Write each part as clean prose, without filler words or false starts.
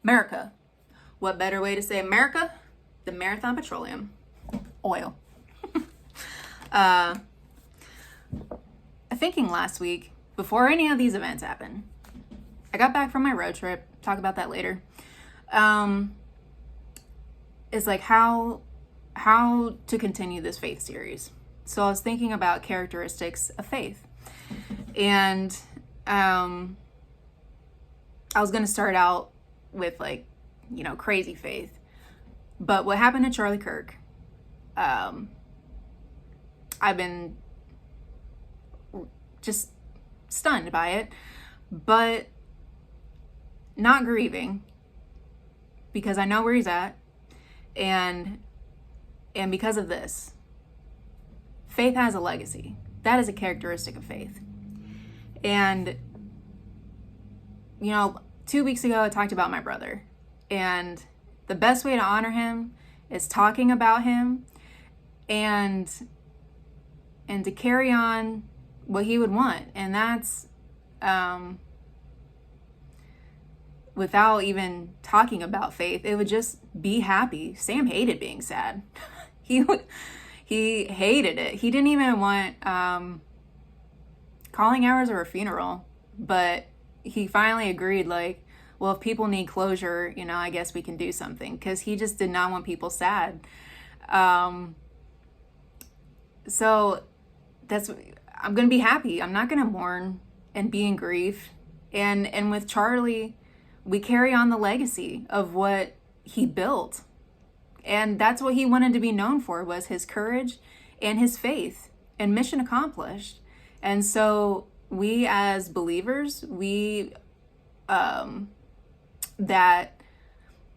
America. What better way to say America than Marathon Petroleum Oil? Thinking last week, before any of these events happened, I got back from my road trip. Talk about that later. It's like how to continue this faith series. So I was thinking about characteristics of faith, and I was going to start out with crazy faith, but what happened to Charlie Kirk, I've been just stunned by it, but not grieving, because I know where he's at, and because of this, faith has a legacy. That is a characteristic of faith. And 2 weeks ago I talked about my brother, and the best way to honor him is talking about him and to carry on what he would want, and that's without even talking about faith. It would just be happy. Sam hated being sad. He hated it. He didn't even want calling hours or a funeral, but he finally agreed, well, if people need closure, I guess we can do something, because he just did not want people sad. So I'm going to be happy. I'm not going to mourn and be in grief. And with Charlie, we carry on the legacy of what he built. And that's what he wanted to be known for, was his courage and his faith, and mission accomplished. And so we as believers, that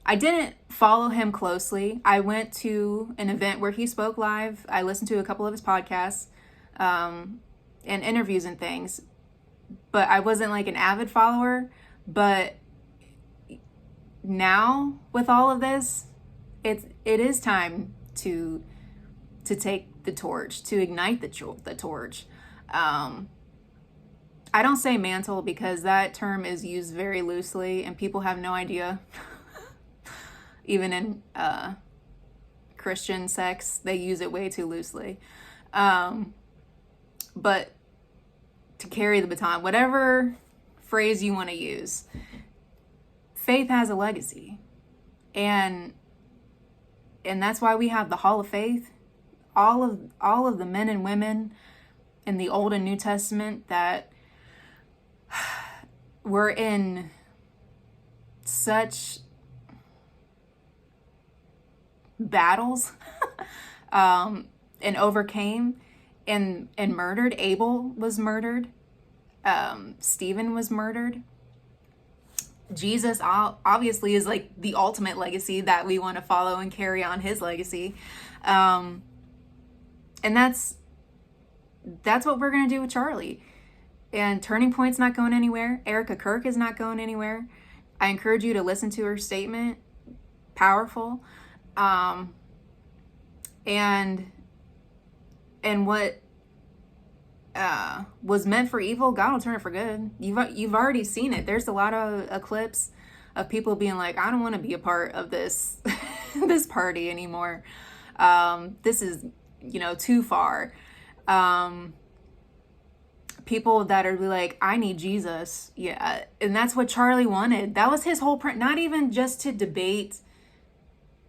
I didn't follow him closely. I went to an event where he spoke live. I listened to a couple of his podcasts and interviews and things, but I wasn't an avid follower. But now with all of this, it is time to take the torch, to ignite the torch. I don't say mantle because that term is used very loosely and people have no idea. Even in Christian sects, they use it way too loosely. But to carry the baton, whatever phrase you want to use, faith has a legacy. And that's why we have the Hall of Faith. All of the men and women in the Old and New Testament that were in such battles and overcame and murdered. Abel was murdered. Stephen was murdered. Jesus obviously is the ultimate legacy that we want to follow and carry on his legacy. And that's what we're going to do with Charlie. And Turning Point's not going anywhere. Erica Kirk is not going anywhere. I encourage you to listen to her statement. Powerful. And what was meant for evil, God will turn it for good. You've already seen it. There's a lot of clips of people being like, I don't want to be a part of this this party anymore. This is too far. People that are like, I need Jesus. Yeah. And that's what Charlie wanted. That was his whole point. Not even just to debate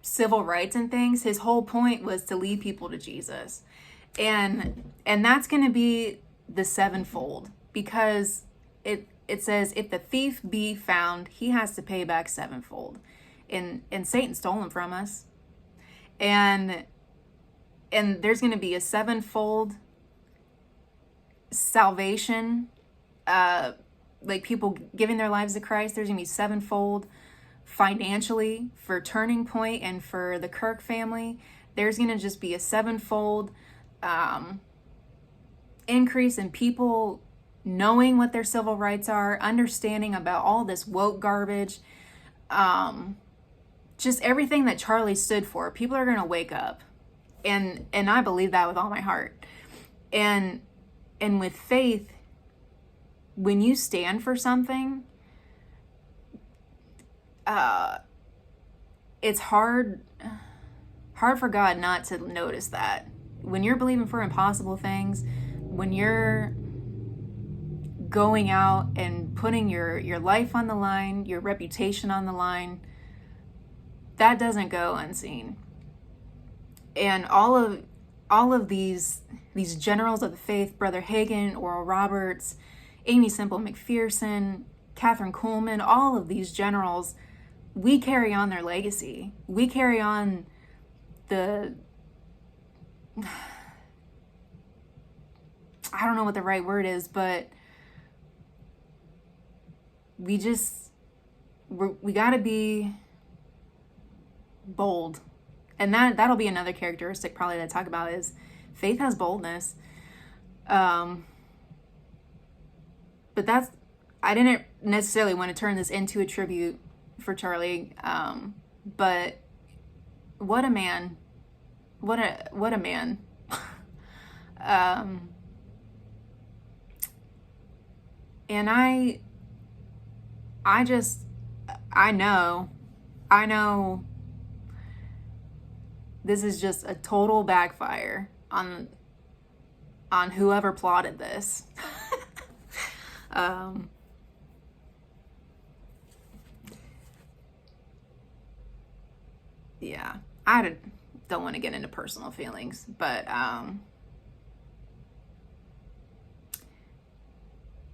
civil rights and things. His whole point was to lead people to Jesus. And that's going to be the sevenfold, because it says, if the thief be found, he has to pay back sevenfold. And Satan stole him from us. And there's going to be a sevenfold salvation, people giving their lives to Christ. There's gonna be sevenfold financially for Turning Point and for the Kirk family. There's gonna just be a sevenfold increase in people knowing what their civil rights are, understanding about all this woke garbage, just everything that Charlie stood for. People are gonna wake up, and I believe that with all my heart. And with faith, when you stand for something, uh, it's hard for God not to notice that. When you're believing for impossible things, when you're going out and putting your life on the line, your reputation on the line, that doesn't go unseen. And all of these generals of the faith, Brother Hagin, Oral Roberts, Aimee Semple McPherson, Catherine Kuhlman, all of these generals, we carry on their legacy. We carry on the, I don't know what the right word is, but we got to be bold. And that'll be another characteristic probably to talk about, is faith has boldness. But I didn't necessarily want to turn this into a tribute for Charlie. But what a man. What a man. And I know this is just a total backfire on whoever plotted this. Yeah, I don't want to get into personal feelings, but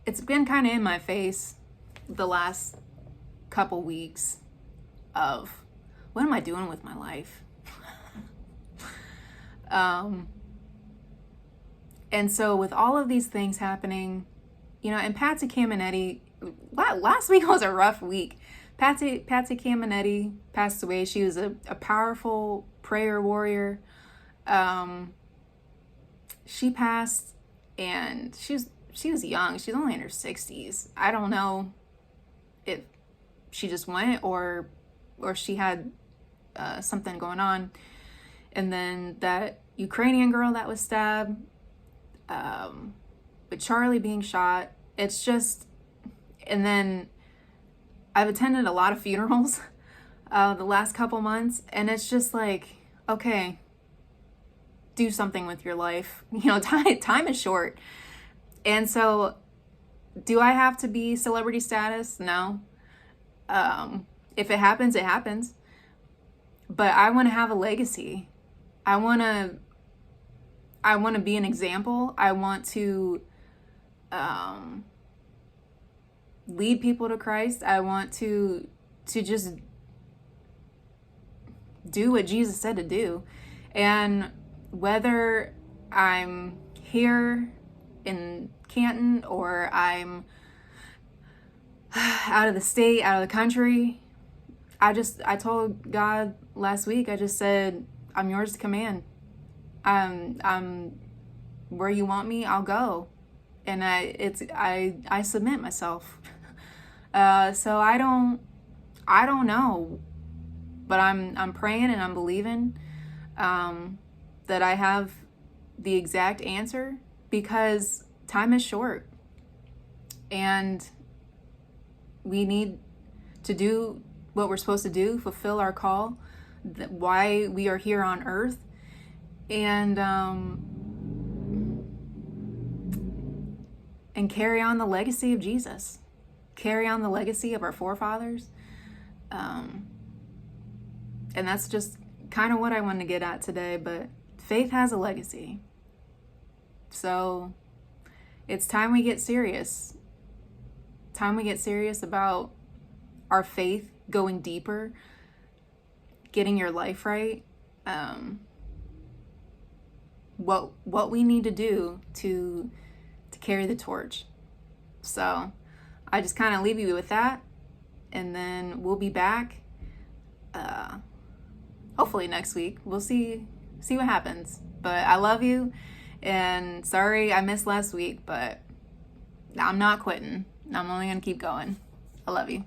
it's been kind of in my face the last couple weeks of, what am I doing with my life? And so with all of these things happening, and Patsy Cameneti, last week was a rough week. Patsy Cameneti passed away. She was a powerful prayer warrior. She passed, and she was young. She's only in her 60s. I don't know if she just went or she had something going on. And then that Ukrainian girl that was stabbed, with Charlie being shot, it's just, and then I've attended a lot of funerals the last couple months, and it's just like, okay, do something with your life. Time is short. And so, do I have to be celebrity status? No. If it happens, it happens. But I want to have a legacy. I want to be an example. I want to lead people to Christ. I want to just do what Jesus said to do. And whether I'm here in Canton or I'm out of the state, out of the country, I told God last week, I just said, I'm yours to command. I'm where you want me, I'll go. And I submit myself. So I don't know, but I'm praying and I'm believing that I have the exact answer, because time is short and we need to do what we're supposed to do, fulfill our call, why we are here on earth, and carry on the legacy of Jesus, carry on the legacy of our forefathers. And that's just kind of what I wanted to get at today, but faith has a legacy. So it's time we get serious. Time we get serious about our faith, going deeper, getting your life right. What we need to do to carry the torch. So I just kind of leave you with that, and then we'll be back hopefully next week. We'll see what happens. But I love you, and sorry I missed last week, but I'm not quitting. I'm only gonna keep going. I love you.